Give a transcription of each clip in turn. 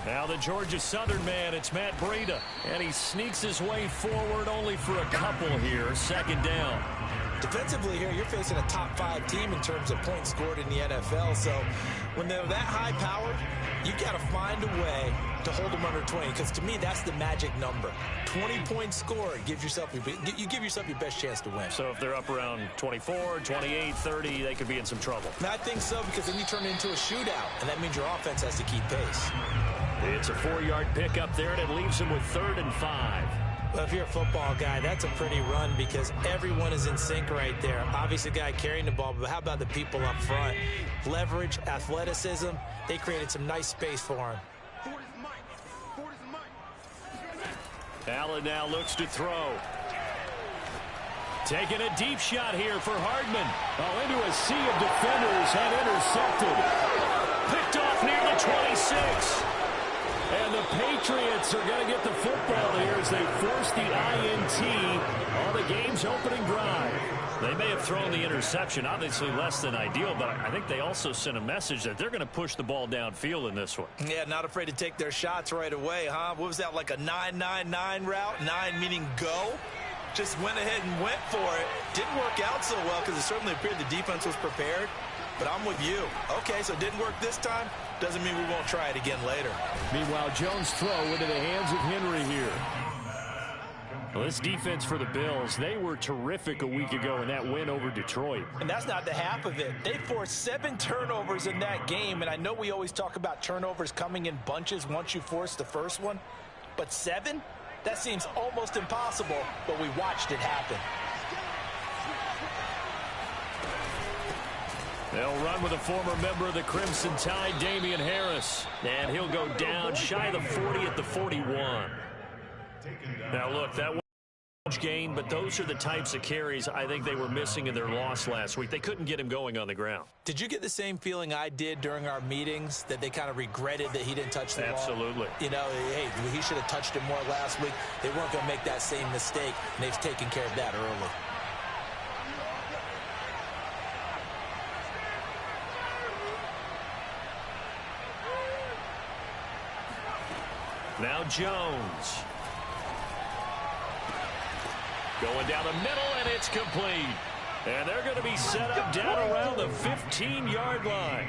Now the Georgia Southern man, it's Matt Breida. And he sneaks his way forward only for a couple here. Second down. Defensively here, you're facing a top 5 team in terms of points scored in the NFL. So when they're that high powered, you got to find a way to hold them under 20. Because to me, that's the magic number. 20 points scored. You give yourself your best chance to win. So if they're up around 24, 28, 30, they could be in some trouble. And I think so, because then you turn it into a shootout. And that means your offense has to keep pace. It's a 4-yard pickup there, and it leaves him with 3rd and 5. Well, if you're a football guy, that's a pretty run because everyone is in sync right there. Obviously, the guy carrying the ball, but how about the people up front? Leverage, athleticism, they created some nice space for him. Allen now looks to throw. Taking a deep shot here for Hardman. Oh, into a sea of defenders and intercepted. Picked off near the 26. And the Patriots are going to get the football here as they force the INT on the game's opening drive. They may have thrown the interception, obviously less than ideal, but I think they also sent a message that they're going to push the ball downfield in this one. Yeah, not afraid to take their shots right away, huh? What was that, like a 9-9-9 route? 9 meaning go? Just went ahead and went for it. Didn't work out so well because it certainly appeared the defense was prepared. But I'm with you. Okay, so it didn't work this time. Doesn't mean we won't try it again later. Meanwhile, Jones' throw into the hands of Henry here. Well, this defense for the Bills, they were terrific a week ago in that win over Detroit. And that's not the half of it. They forced 7 turnovers in that game. And I know we always talk about turnovers coming in bunches once you force the first one. But 7? That seems almost impossible, but we watched it happen. They'll run with a former member of the Crimson Tide, Damian Harris. And he'll go down shy of the 40 at the 41. Now, look, that was a huge gain, but those are the types of carries I think they were missing in their loss last week. They couldn't get him going on the ground. Did you get the same feeling I did during our meetings, that they kind of regretted that he didn't touch the ball? Absolutely. You know, hey, he should have touched it more last week. They weren't going to make that same mistake, and they've taken care of that early. Now Jones. Going down the middle, and it's complete. And they're going to be set up down around the 15-yard line.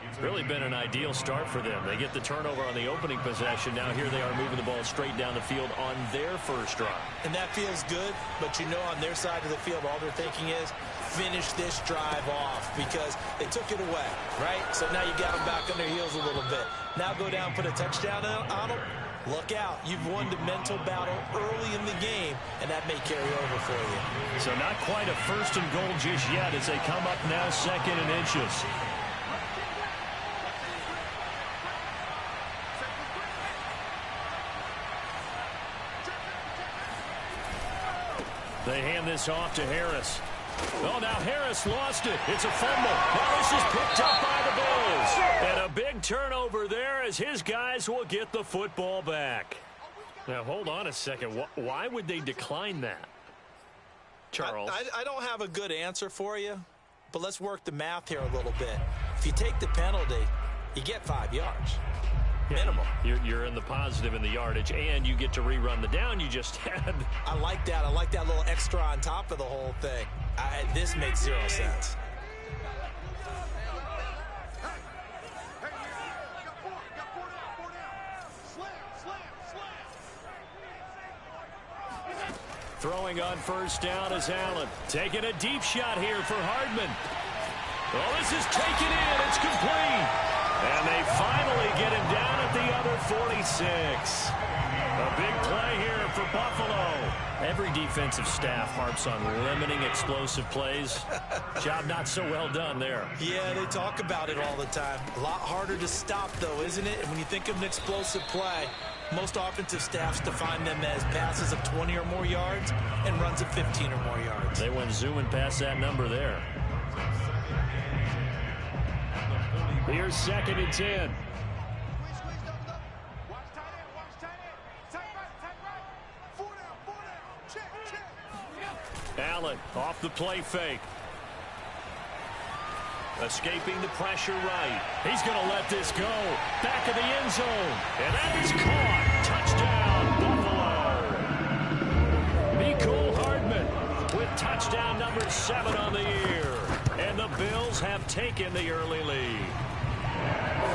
It's really been an ideal start for them. They get the turnover on the opening possession. Now here they are moving the ball straight down the field on their first drive. And that feels good, but you know on their side of the field, all they're thinking is finish this drive off because they took it away, right? So now you got them back on their heels a little bit. Now go down, put a touchdown on them. Look out. You've won the mental battle early in the game, and that may carry over for you. So not quite a 1st and goal just yet as they come up now 2nd and inches. They hand this off to Harris. Oh, now Harris lost it. It's a fumble. Now this is picked up by the Bills. And a big turnover there as his guys will get the football back. Now, hold on a second. Why would they decline that? Charles? I don't have a good answer for you, but let's work the math here a little bit. If you take the penalty, you get 5 yards. Minimum. You're in the positive in the yardage, and you get to rerun the down you just had. I like that. I like that little extra on top of the whole thing. This makes 0 sense. Throwing on first down is Allen. Taking a deep shot here for Hardman. Oh, this is taken in. It's complete. And they finally get him down at the other 46. A big play here for Buffalo. Every defensive staff harps on limiting explosive plays. Job not so well done there. Yeah, they talk about it all the time. A lot harder to stop, though, isn't it? And when you think of an explosive play, most offensive staffs define them as passes of 20 or more yards and runs of 15 or more yards. They went zooming past that number there. Here's 2nd and 10. Allen off the play fake. Escaping the pressure right. He's going to let this go. Back of the end zone. And that is caught. Touchdown, Buffalo. Mecole Hardman with touchdown number 7 on the year. And the Bills have taken the early lead.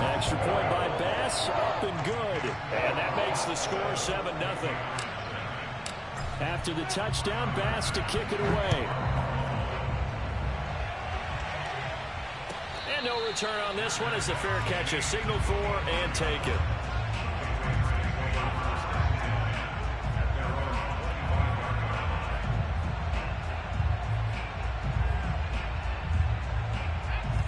Extra point by Bass, up and good. And that makes the score 7-0. After the touchdown, Bass to kick it away. And no return on this one as the fair catch is signaled for and taken.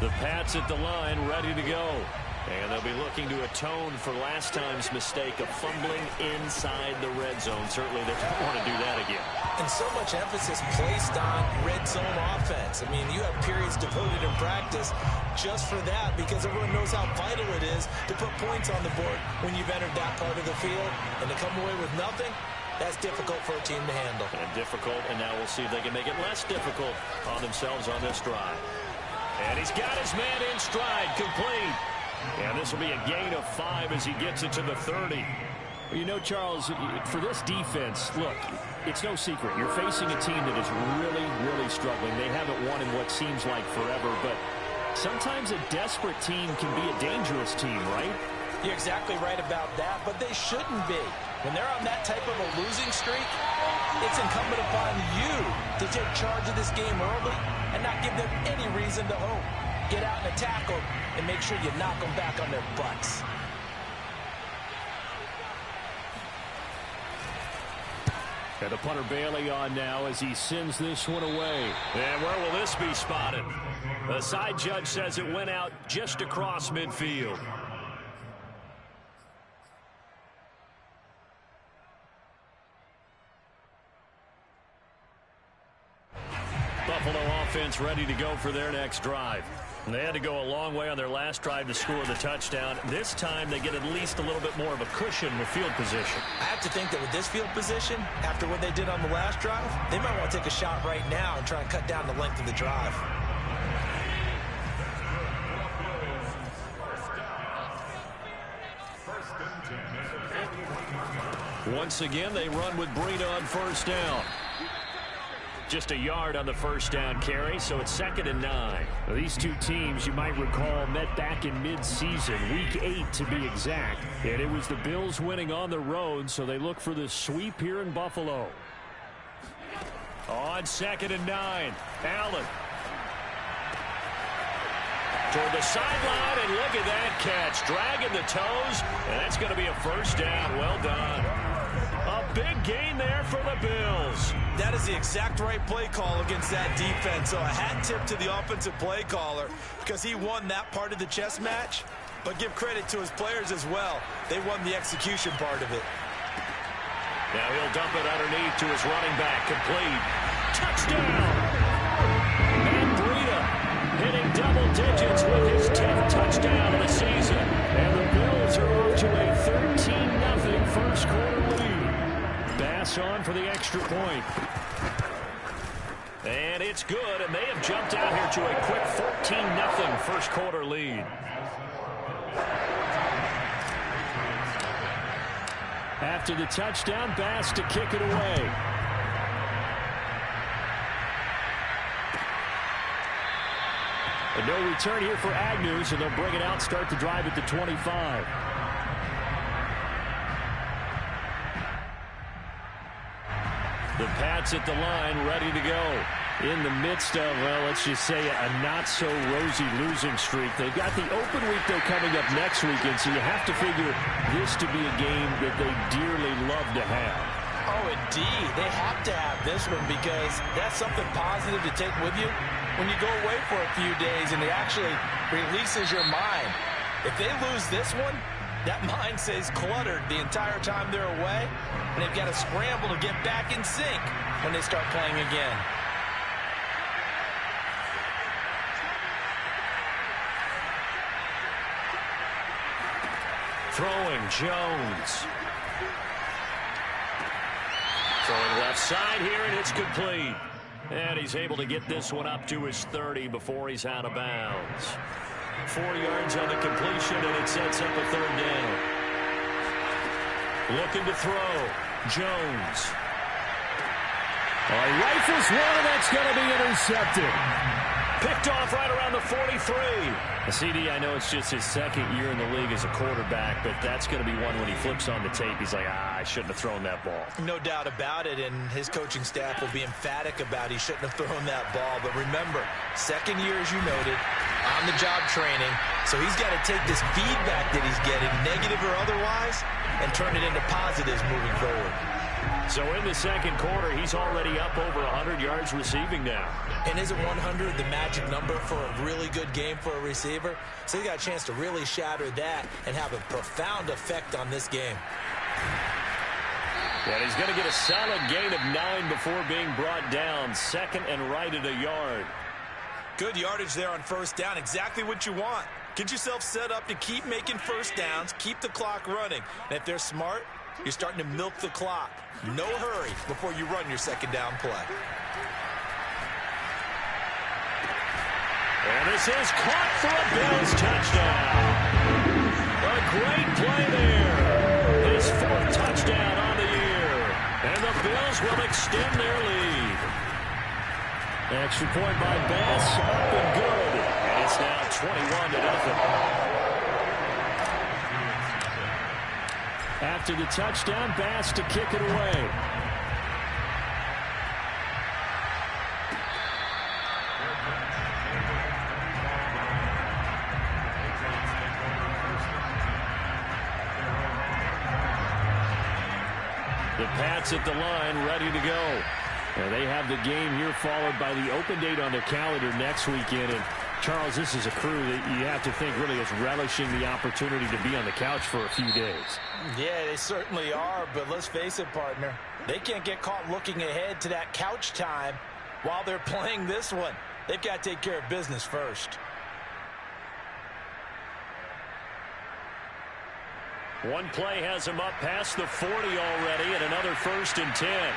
The Pats at the line, ready to go. And they'll be looking to atone for last time's mistake of fumbling inside the red zone. Certainly they don't want to do that again. And so much emphasis placed on red zone offense. I mean, you have periods devoted in practice just for that because everyone knows how vital it is to put points on the board when you've entered that part of the field. And to come away with nothing, that's difficult for a team to handle. And difficult, and now we'll see if they can make it less difficult on themselves on this drive. And he's got his man in stride, complete. And this will be a gain of 5 as he gets it to the 30. You know, Charles, for this defense, look, it's no secret. You're facing a team that is really, really struggling. They haven't won in what seems like forever, but sometimes a desperate team can be a dangerous team, right? You're exactly right about that, but they shouldn't be. When they're on that type of a losing streak, it's incumbent upon you to take charge of this game early and not give them any reason to hope. Get out and attack them and make sure you knock them back on their butts. And the punter Bailey on now as he sends this one away. And where will this be spotted? The side judge says it went out just across midfield. Buffalo offense ready to go for their next drive. And they had to go a long way on their last drive to score the touchdown. This time they get at least a little bit more of a cushion with field position. I have to think that with this field position, after what they did on the last drive, they might want to take a shot right now and try and cut down the length of the drive. Once again, they run with Breida on first down. Just a yard on the first down carry, so it's 2nd and 9. These two teams, you might recall, met back in mid-season, week 8 to be exact. And it was the Bills winning on the road, so they look for the sweep here in Buffalo. On 2nd and 9, Allen. Toward the sideline, and look at that catch. Dragging the toes, and that's going to be a first down. Well done. A big gain there for the Bills. That is the exact right play call against that defense. So a hat tip to the offensive play caller because he won that part of the chess match. But give credit to his players as well. They won the execution part of it. Now he'll dump it underneath to his running back. Complete. Touchdown! And Breida hitting double digits with his 10th touchdown of the season. And the Bills are off to a 13-0 first quarter lead. Bass on for the extra point. And it's good, and they have jumped out here to a quick 14-0 first quarter lead. After the touchdown, Bass to kick it away. And no return here for Agnew, so they'll bring it out, start the drive at the 25. The Pats at the line, ready to go. In the midst of, well, let's just say a not-so-rosy losing streak. They've got the open week, though, coming up next weekend, so you have to figure this to be a game that they dearly love to have. Oh, indeed. They have to have this one because that's something positive to take with you when you go away for a few days, and it actually releases your mind. If they lose this one, that mind stays cluttered the entire time they're away, and they've got to scramble to get back in sync when they start playing again. Throwing Jones. Throwing left side here, and it's complete. And he's able to get this one up to his 30 before he's out of bounds. 4 yards on the completion, and it sets up a third down. Looking to throw. Jones. Rifles one, and that's going to be intercepted. Picked off right around the 43. CD, I know it's just his second year in the league as a quarterback, but that's going to be one when he flips on the tape. He's like, I shouldn't have thrown that ball. No doubt about it, and his coaching staff will be emphatic about he shouldn't have thrown that ball. But remember, second year, as you noted, on-the-job training. So he's got to take this feedback that he's getting, negative or otherwise, and turn it into positives moving forward. So in the second quarter, he's already up over 100 yards receiving now. And isn't 100 the magic number for a really good game for a receiver? So he got a chance to really shatter that and have a profound effect on this game. And he's going to get a solid gain of 9 before being brought down. Second and right at a yard. Good yardage there on first down. Exactly what you want. Get yourself set up to keep making first downs, keep the clock running. And if they're smart, you're starting to milk the clock. No hurry before you run your second down play. And this is caught for a Bills touchdown. A great play there. His 4th touchdown on the year. And the Bills will extend their lead. Extra point by Bass, up and good. And it's now 21-0. After the touchdown, Bass to kick it away. The Pats at the line, ready to go. Now they have the game here followed by the open date on their calendar next weekend. And Charles, this is a crew that you have to think really is relishing the opportunity to be on the couch for a few days. Yeah, they certainly are, but let's face it, partner. They can't get caught looking ahead to that couch time while they're playing this one. They've got to take care of business first. One play has him up past the 40 already, and another 1st and 10.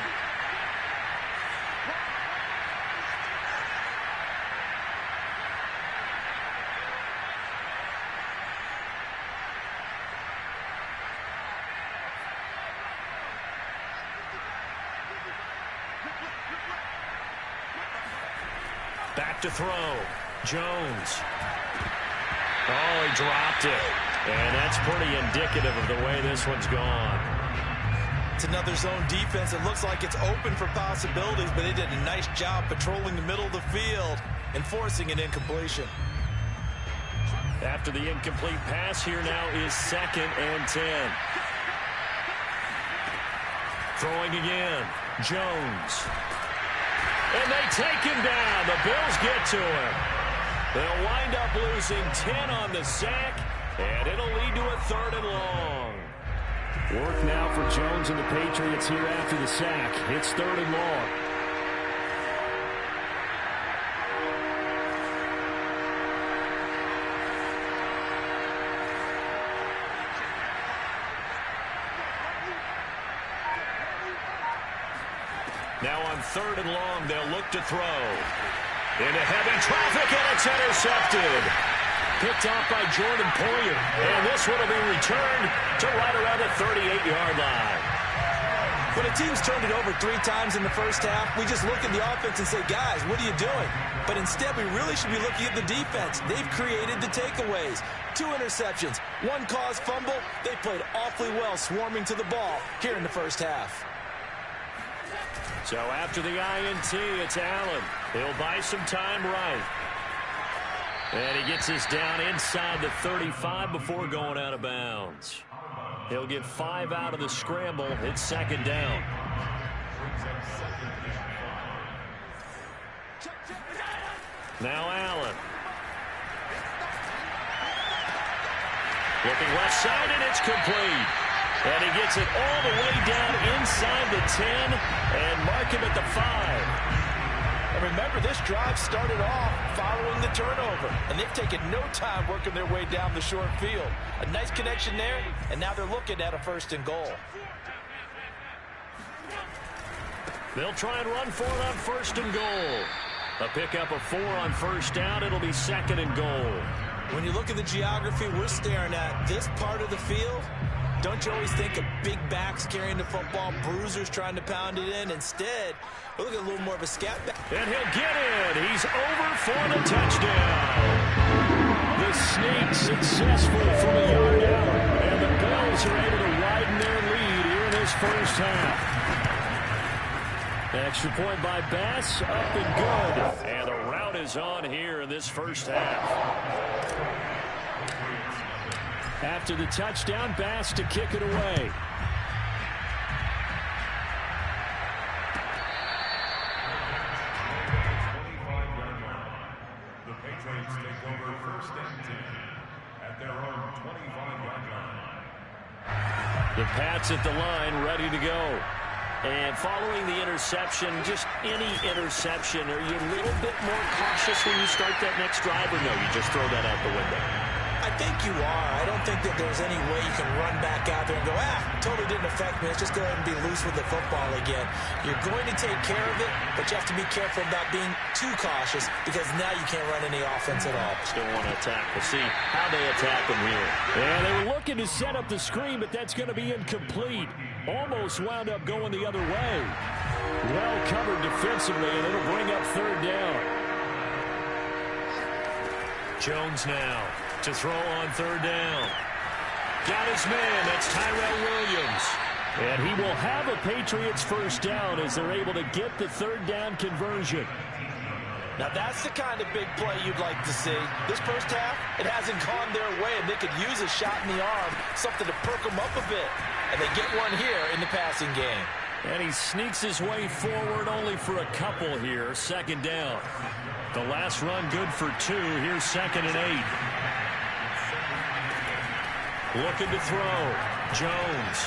Back to throw. Jones. Oh, he dropped it. And that's pretty indicative of the way this one's gone. It's another zone defense. It looks like it's open for possibilities, but they did a nice job patrolling the middle of the field and forcing an incompletion. After the incomplete pass, here now is 2nd and 10. Throwing again. Jones. And they take him down. The Bills get to him. They'll wind up losing 10 on the sack, and it'll lead to a 3rd and long. Work now for Jones and the Patriots here after the sack. It's 3rd and long. Now on 3rd and long, they'll look to throw. Into heavy traffic, and it's intercepted. Picked off by Jordan Poyer. And this one will be returned to right around the 38-yard line. When a team's turned it over 3 times in the first half, we just look at the offense and say, guys, what are you doing? But instead, we really should be looking at the defense. They've created the takeaways. 2 interceptions, 1 caused fumble. They played awfully well swarming to the ball here in the first half. So after the INT, it's Allen. He'll buy some time right. And he gets us down inside the 35 before going out of bounds. He'll get 5 out of the scramble. It's 2nd down. Now Allen. Looking left side, and it's complete. And he gets it all the way down inside the 10 and mark him at the 5. And remember, this drive started off following the turnover, and they've taken no time working their way down the short field. A nice connection there, and now they're looking at a 1st and goal. They'll try and run for it on 1st and goal. A pickup of 4 on 1st down. It'll be 2nd and goal. When you look at the geography we're staring at, this part of the field, don't you always think of big backs carrying the football, bruisers trying to pound it in? Instead, we'll look at a little more of a scat back. And he'll get in. He's over for the touchdown. The sneak successful from a yard out. And the Bills are able to widen their lead here in this first half. Extra point by Bass, up and good. And the rout is on here in this first half. After the touchdown, Bass to kick it away. The Patriots take over 1st and 10 at their own 25-yard line. The Pats at the line, ready to go. And following the interception, just any interception, are you a little bit more cautious when you start that next drive, or no, you just throw that out the window? I think you are. I don't think that there's any way you can run back out there and go, totally didn't affect me. Let's just go ahead and be loose with the football again. You're going to take care of it, but you have to be careful about being too cautious because now you can't run any offense at all. Still want to attack. We'll see how they attack them here. Yeah, they were looking to set up the screen, but that's going to be incomplete. Almost wound up going the other way. Well covered defensively, and it'll bring up 3rd down. Jones now to throw on 3rd down. Got his man. That's Tyrell Williams. And he will have a Patriots 1st down as they're able to get the 3rd down conversion. Now that's the kind of big play you'd like to see. This first half, it hasn't gone their way, and they could use a shot in the arm, something to perk them up a bit. And they get one here in the passing game. And he sneaks his way forward only for a couple here. 2nd down. The last run good for 2. Here's 2nd and 8. Looking to throw. Jones.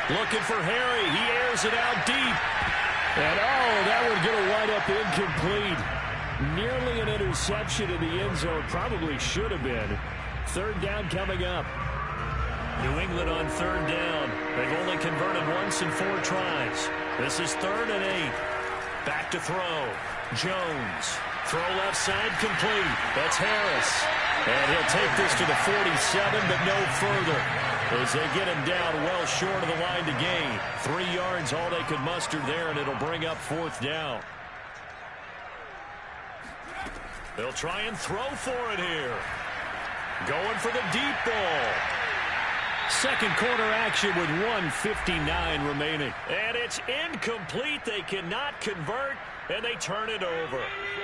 Looking for Harry. He airs it out deep. And, that one going to wind up incomplete. Nearly an interception in the end zone. Probably should have been. 3rd down coming up. New England on 3rd down. They've only converted once in 4 tries. This is 3rd and 8. Back to throw. Jones. Throw left side complete. That's Harris. And he'll take this to the 47, but no further. As they get him down well short of the line to gain. 3 yards, all they could muster there, and it'll bring up 4th down. They'll try and throw for it here. Going for the deep ball. Second quarter action with 1:59 remaining. And it's incomplete. They cannot convert, and they turn it over.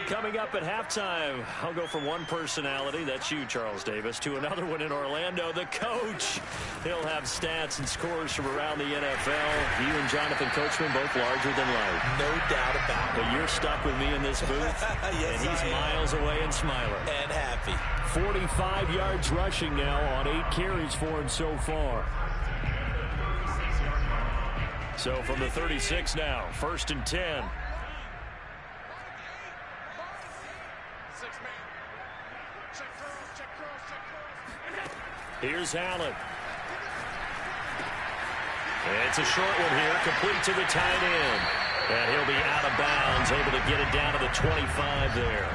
Coming up at halftime, I'll go from one personality, that's you, Charles Davis, to another one in Orlando, the coach. He'll have stats and scores from around the NFL. You and Jonathan Coachman, both larger than life. No doubt about it. But you're stuck with me in this booth, yes, and he's miles away and smiling. And happy. 45 yards rushing now on 8 carries for him so far. So from the 36 now, 1st and 10. Here's Allen. It's a short one here, complete to the tight end. And he'll be out of bounds, able to get it down to the 25 there.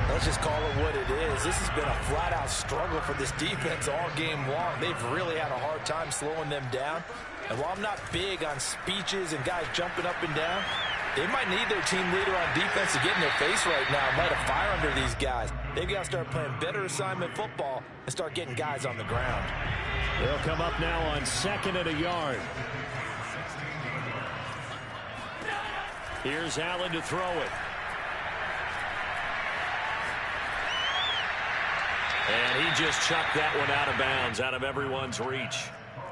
Let's just call it what it is. This has been a flat-out struggle for this defense all game long. They've really had a hard time slowing them down. And while I'm not big on speeches and guys jumping up and down, they might need their team leader on defense to get in their face right now and light a fire under these guys. They've got to start playing better assignment football and start getting guys on the ground. They'll come up now on 2nd and a yard. Here's Allen to throw it. And he just chucked that one out of bounds, out of everyone's reach.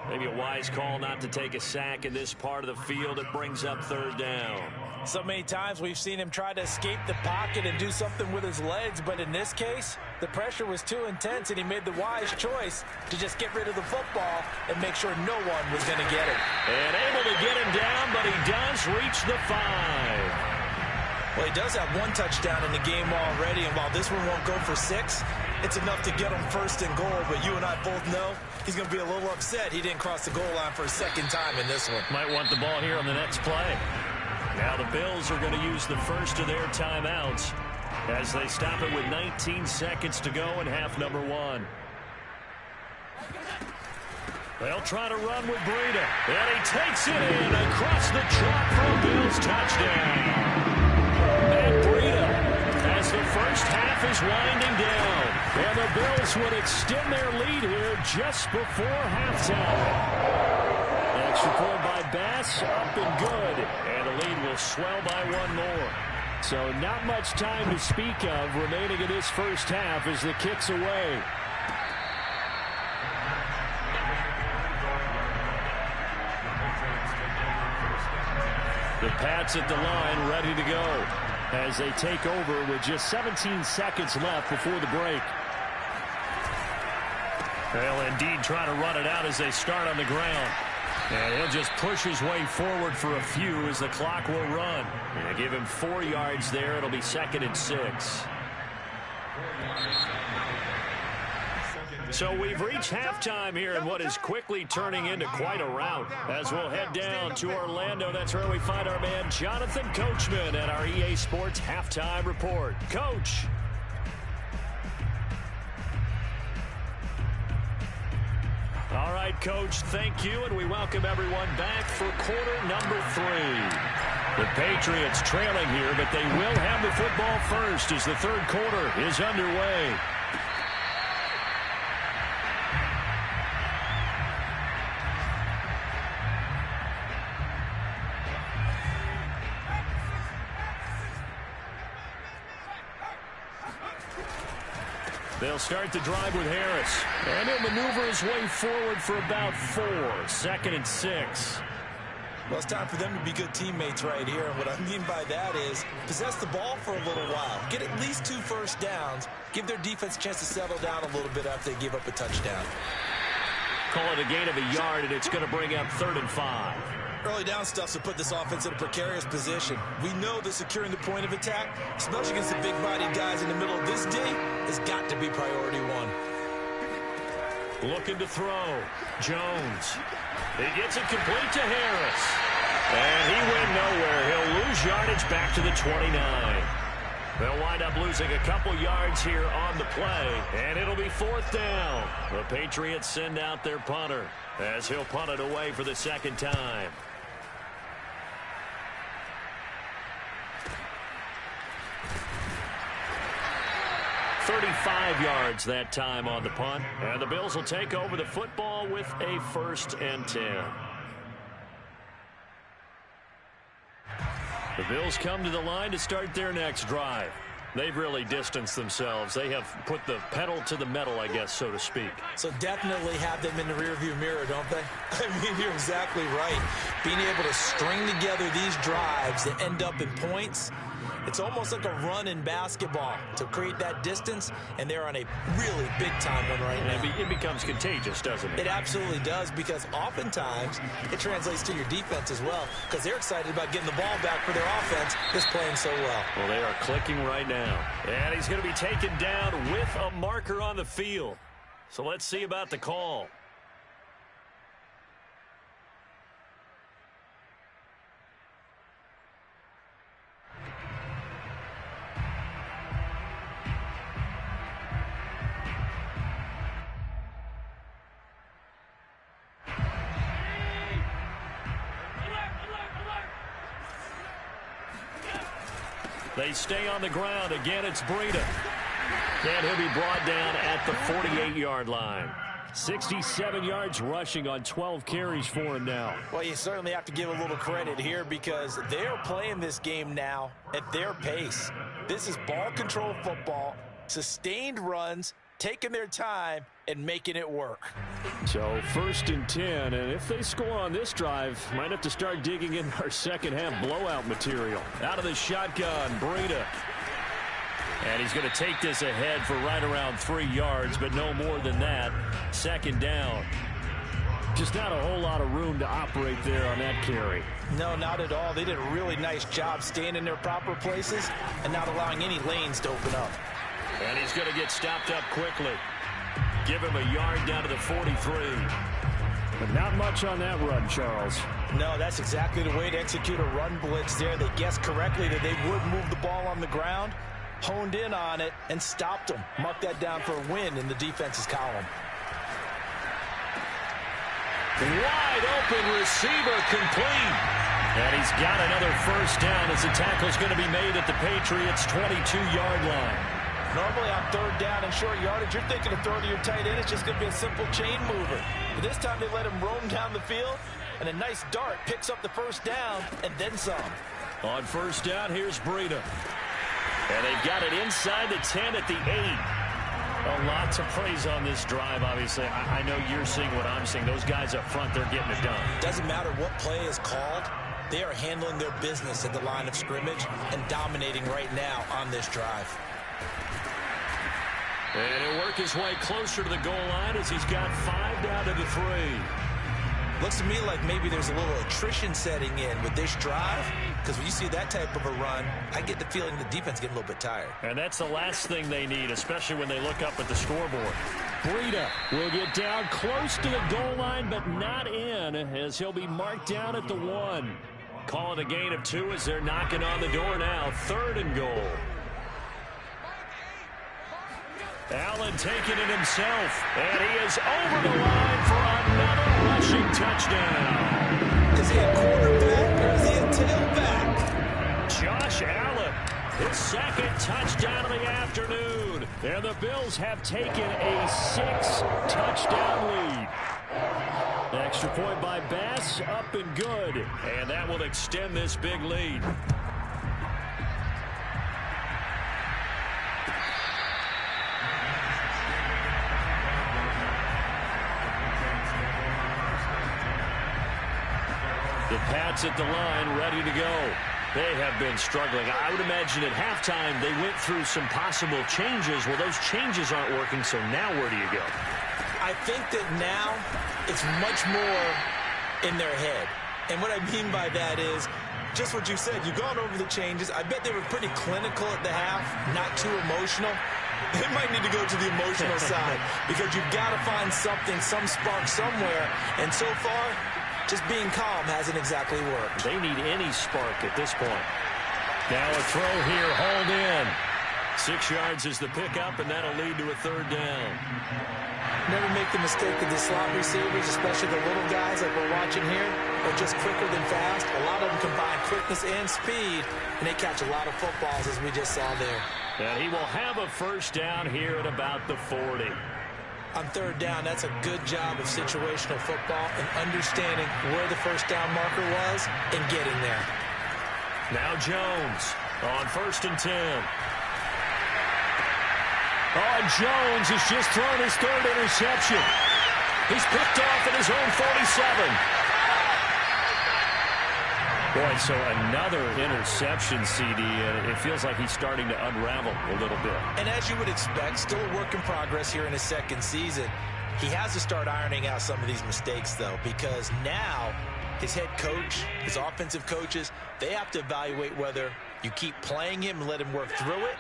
Maybe a wise call not to take a sack in this part of the field. It brings up 3rd down. So many times we've seen him try to escape the pocket and do something with his legs, but in this case, the pressure was too intense, and he made the wise choice to just get rid of the football and make sure no one was going to get it. And able to get him down, but he does reach the 5. Well, he does have 1 touchdown in the game already, and while this one won't go for 6, it's enough to get him first and goal, but you and I both know he's going to be a little upset he didn't cross the goal line for a second time in this one. Might want the ball here on the next play. Now the Bills are going to use the first of their timeouts as they stop it with 19 seconds to go in half number 1. They'll try to run with Breida, and he takes it in across the chalk for a Bills touchdown. And Breida, as the first half is winding down, and the Bills would extend their lead here just before halftime. Extra point by Bass, up and good, and the lead will swell by 1 more. So not much time to speak of remaining in this first half as the kick's away. The Pats at the line ready to go as they take over with just 17 seconds left before the break. They'll indeed try to run it out as they start on the ground. And he'll just push his way forward for a few as the clock will run. And give him 4 yards there. It'll be 2nd and 6. So we've reached halftime here in what is quickly turning into quite a rout. As we'll head down to Orlando, that's where we find our man Jonathan Coachman at our EA Sports Halftime Report. Coach. All right, Coach, thank you, and we welcome everyone back for quarter number 3. The Patriots trailing here, but they will have the football first as the third quarter is underway. They'll start the drive with Harris. And he'll maneuver his way forward for about 4. 2nd and 6. Well, it's time for them to be good teammates right here. And what I mean by that is possess the ball for a little while. Get at least 2 first downs. Give their defense a chance to settle down a little bit after they give up a touchdown. Call it a gain of a yard, and it's going to bring up 3rd and 5. Early down stuff to put this offense in a precarious position. We know that securing the point of attack, especially against the big-bodied guys in the middle of this day, has got to be priority 1. Looking to throw. Jones. He gets it complete to Harris. And he went nowhere. He'll lose yardage back to the 29. They'll wind up losing a couple yards here on the play, and it'll be 4th down. The Patriots send out their punter as he'll punt it away for the 2nd time. 35 yards that time on the punt. And the Bills will take over the football with a 1st and 10. The Bills come to the line to start their next drive. They've really distanced themselves. They have put the pedal to the metal, I guess, so to speak. So definitely have them in the rearview mirror, don't they? I mean, you're exactly right. Being able to string together these drives that end up in points, it's almost like a run in basketball to create that distance, and they're on a really big-time one right now. It becomes contagious, doesn't it? It absolutely does, because oftentimes it translates to your defense as well, because they're excited about getting the ball back for their offense that's playing so well. Well, they are clicking right now. And he's going to be taken down with a marker on the field. So let's see about the call. They stay on the ground. Again, it's Breida. And he'll be brought down at the 48-yard line. 67 yards rushing on 12 carries for him now. Well, you certainly have to give a little credit here because they're playing this game now at their pace. This is ball control football, sustained runs, taking their time, and making it work. So 1st and 10, and if they score on this drive, might have to start digging in our second half blowout material. Out of the shotgun, Breida. And he's going to take this ahead for right around 3 yards, but no more than that. 2nd down. Just not a whole lot of room to operate there on that carry. No, not at all. They did a really nice job staying in their proper places and not allowing any lanes to open up. And he's going to get stopped up quickly. Give him a yard down to the 43. But not much on that run, Charles. No, that's exactly the way to execute a run blitz there. They guessed correctly that they would move the ball on the ground, honed in on it, and stopped them. Mark that down for a win in the defense's column. Wide open receiver complete. And he's got another first down as the tackle's going to be made at the Patriots' 22-yard line. Normally on third down and short yardage, you're thinking of throwing to your tight end. It's just going to be a simple chain mover. But this time they let him roam down the field, and a nice dart picks up the first down and then some. On first down, here's Breida. And they've got it inside the 10 at the 8. A lot to praise on this drive, obviously. I know you're seeing what I'm seeing. Those guys up front, they're getting it done. Doesn't matter what play is called. They are handling their business at the line of scrimmage and dominating right now on this drive. And he'll work his way closer to the goal line as he's got 5 down to the 3. Looks to me like maybe there's a little attrition setting in with this drive, because when you see that type of a run, I get the feeling the defense getting a little bit tired. And that's the last thing they need, especially when they look up at the scoreboard. Breida will get down close to the goal line, but not in, as he'll be marked down at the 1. Call it a gain of 2 as they're knocking on the door now. 3rd and goal. Allen taking it himself, and he is over the line for another rushing touchdown. Is he a quarterback or is he a tailback? Josh Allen, his 2nd touchdown of the afternoon. And the Bills have taken a 6-touchdown lead. Extra point by Bass, up and good. And that will extend this big lead. The Pats at the line, ready to go. They have been struggling. I would imagine at halftime they went through some possible changes. Well, those changes aren't working, so now where do you go? I think that now it's much more in their head. And what I mean by that is just what you said. You've gone over the changes. I bet they were pretty clinical at the half, not too emotional. They might need to go to the emotional side because you've got to find something, some spark somewhere. And so far, just being calm hasn't exactly worked. They need any spark at this point. Now a throw here, hauled in. 6 yards is the pickup, and that'll lead to a 3rd down. Never make the mistake that the slot receivers, especially the little guys like we're watching here, are just quicker than fast. A lot of them combine quickness and speed, and they catch a lot of footballs, as we just saw there. And he will have a first down here at about the 40. On 3rd down, that's a good job of situational football and understanding where the first down marker was and getting there. Now Jones on 1st and 10. Oh, Jones has just thrown his 3rd interception. He's picked off at his own 47. Boy, so another interception, CD, and it feels like he's starting to unravel a little bit. And as you would expect, still a work in progress here in his 2nd season. He has to start ironing out some of these mistakes, though, because now his head coach, his offensive coaches, they have to evaluate whether you keep playing him and let him work through it,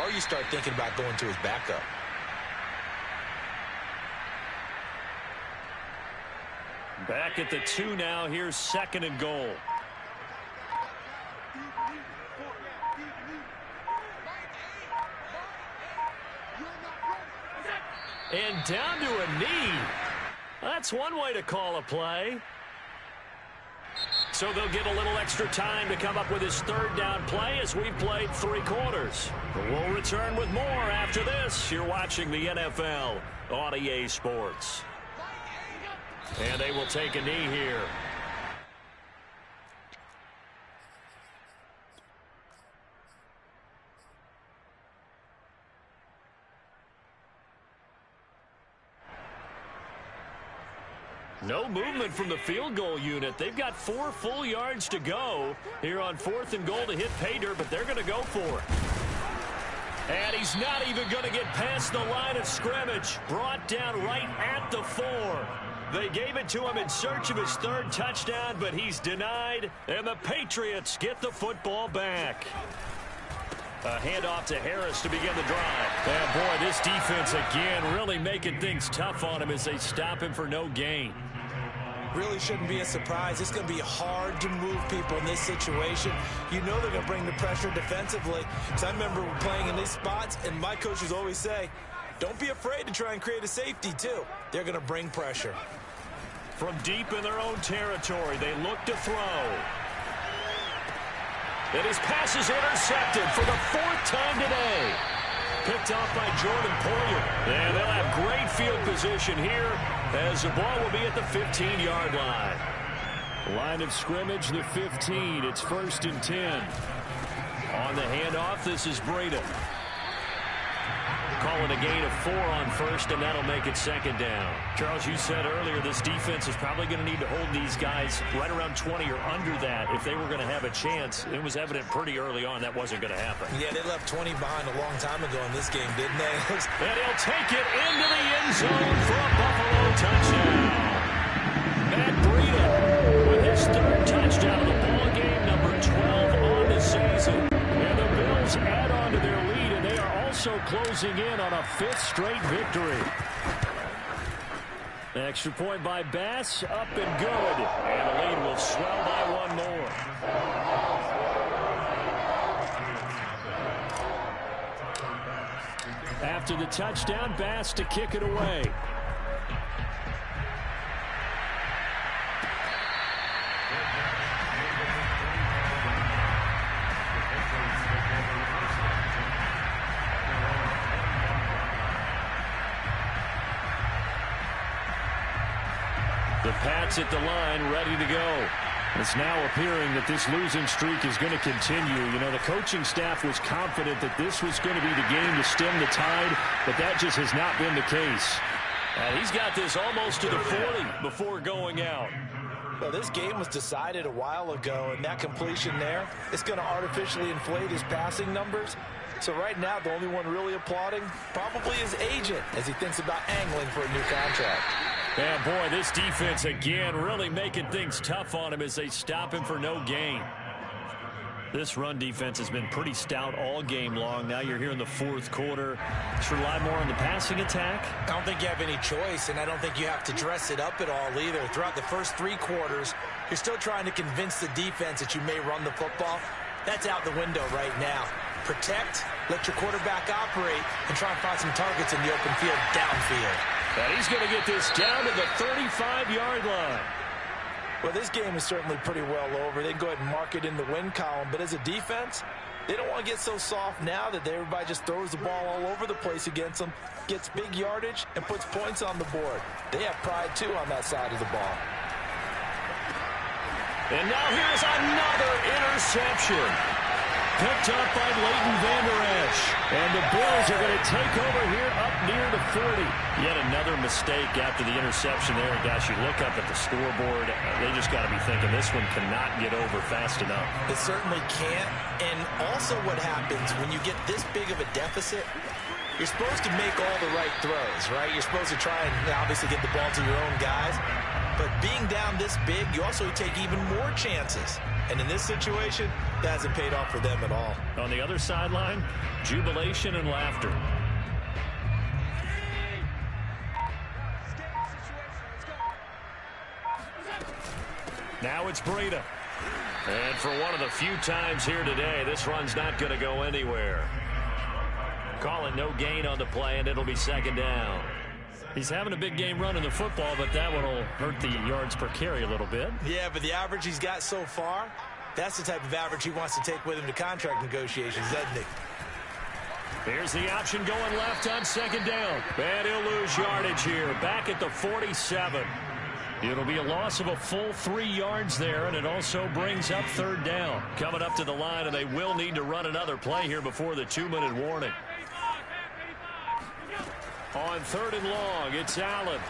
or you start thinking about going to his backup. Back at the 2 now. Here's 2nd and goal. And down to a knee. That's one way to call a play. So they'll get a little extra time to come up with his 3rd down play as we've played 3 quarters. We'll return with more after this. You're watching the NFL on EA Sports. And they will take a knee here. No movement from the field goal unit. They've got 4 full yards to go here on 4th and goal to hit pay dirt, but they're going to go for it. And he's not even going to get past the line of scrimmage. Brought down right at the 4. They gave it to him in search of his 3rd touchdown, but he's denied, and the Patriots get the football back. A handoff to Harris to begin the drive. And boy, this defense again really making things tough on him as they stop him for no gain. Really shouldn't be a surprise. It's going to be hard to move people in this situation. You know they're going to bring the pressure defensively. Because I remember playing in these spots, and my coaches always say, don't be afraid to try and create a safety, too. They're going to bring pressure. From deep in their own territory, they look to throw. And his pass is intercepted for the 4th time today. Picked off by Jordan Poyer. And they'll have great field position here as the ball will be at the 15-yard line. Line of scrimmage, the 15. It's 1st and 10. On the handoff, this is Breida. Calling a gain of 4 on 1st, and that'll make it 2nd down. Charles, you said earlier this defense is probably going to need to hold these guys right around 20 or under that if they were going to have a chance. It was evident pretty early on that wasn't going to happen. Yeah, they left 20 behind a long time ago in this game, didn't they? And he'll take it into the end zone for a Buffalo touchdown. Matt Breida with his 3rd touchdown of the ball game, number 12 on the season. And the Bills add on to their lead, and they are also closing in on a 5th straight victory. Extra point by Bass, up and good. And the lead will swell by 1 more. After the touchdown, Bass to kick it away. The Pats at the line, ready to go. It's now appearing that this losing streak is going to continue. You know, the coaching staff was confident that this was going to be the game to stem the tide, but that just has not been the case. And he's got this almost to the 40 before going out. Well, this game was decided a while ago, and that completion there, it's going to artificially inflate his passing numbers. So right now, the only one really applauding probably his agent as he thinks about angling for a new contract. And boy, this defense again really making things tough on him as they stop him for no gain. This run defense has been pretty stout all game long. Now you're here in the 4th quarter. Just rely more on the passing attack. I don't think you have any choice, and I don't think you have to dress it up at all either. Throughout the first 3 quarters, you're still trying to convince the defense that you may run the football. That's out the window right now. Protect, let your quarterback operate, and try and find some targets in the open field downfield. And he's going to get this down to the 35-yard line. Well, this game is certainly pretty well over. They can go ahead and mark it in the win column. But as a defense, they don't want to get so soft now that everybody just throws the ball all over the place against them, gets big yardage, and puts points on the board. They have pride, too, on that side of the ball. And now here's another interception. Picked up by Leighton Vander Esch. And the Bills are going to take over here up near the 40. Yet another mistake after the interception there. And gosh, you look up at the scoreboard, they just got to be thinking this one cannot get over fast enough. It certainly can't. And also what happens when you get this big of a deficit, you're supposed to make all the right throws, right? You're supposed to try and obviously get the ball to your own guys. But being down this big, you also take even more chances. And in this situation, that hasn't paid off for them at all. On the other sideline, jubilation and laughter. Now it's Breida. And for one of the few times here today, this run's not going to go anywhere. Call it no gain on the play, and it'll be 2nd down. He's having a big game running the football, but that one will hurt the yards per carry a little bit. Yeah, but the average he's got so far, that's the type of average he wants to take with him to contract negotiations, doesn't he? Here's the option going left on 2nd down. And he'll lose yardage here, back at the 47. It'll be a loss of a full 3 yards there, and it also brings up 3rd down. Coming up to the line, and they will need to run another play here before the 2-minute warning. On 3rd and long, it's Allen.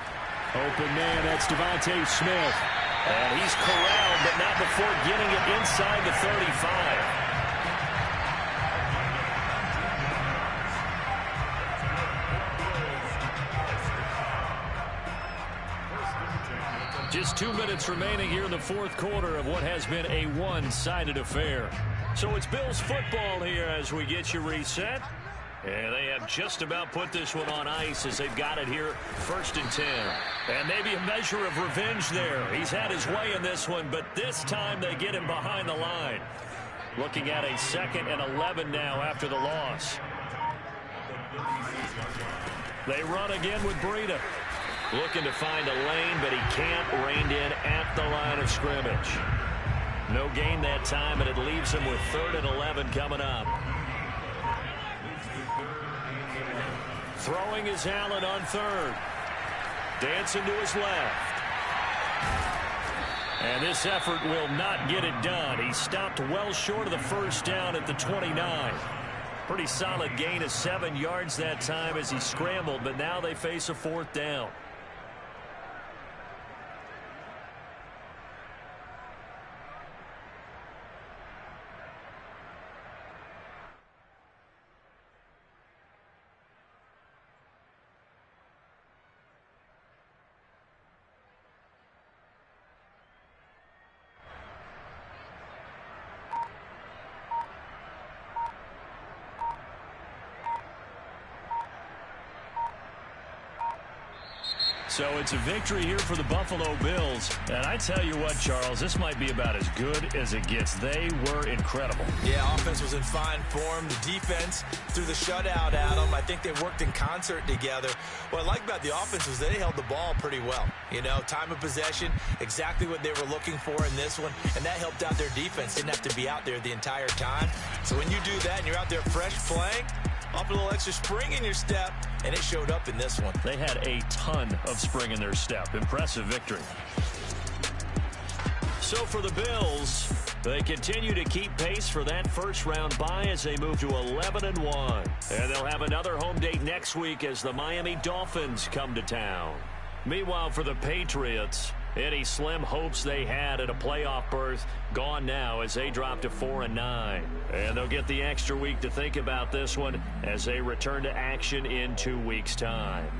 Open man, that's Devontae Smith. And he's corralled, but not before getting it inside the 35. Just 2 minutes remaining here in the 4th quarter of what has been a one-sided affair. So it's Bills football here as we get you reset. And they have just about put this one on ice as they've got it here, 1st and 10. And maybe a measure of revenge there. He's had his way in this one, but this time they get him behind the line. Looking at a 2nd and 11 now after the loss. They run again with Breida. Looking to find a lane, but he can't. Reined in at the line of scrimmage. No gain that time, and it leaves him with 3rd and 11 coming up. Throwing is Allen on 3rd. Dancing to his left. And this effort will not get it done. He stopped well short of the 1st down at the 29. Pretty solid gain of 7 yards that time as he scrambled, but now they face a 4th down. So it's a victory here for the Buffalo Bills. And I tell you what, Charles, this might be about as good as it gets. They were incredible. Yeah, offense was in fine form. The defense threw the shutout at them. I think they worked in concert together. What I like about the offense was they held the ball pretty well. You know, time of possession, exactly what they were looking for in this one. And that helped out their defense. Didn't have to be out there the entire time. So when you do that and you're out there fresh playing, up a little extra spring in your step, and it showed up in this one. They had a ton of spring in their step. Impressive victory. So for the Bills, they continue to keep pace for that 1st-round bye as they move to 11-1. And they'll have another home date next week as the Miami Dolphins come to town. Meanwhile, for the Patriots, any slim hopes they had at a playoff berth gone now as they drop to 4-9. And they'll get the extra week to think about this one as they return to action in 2 weeks' time.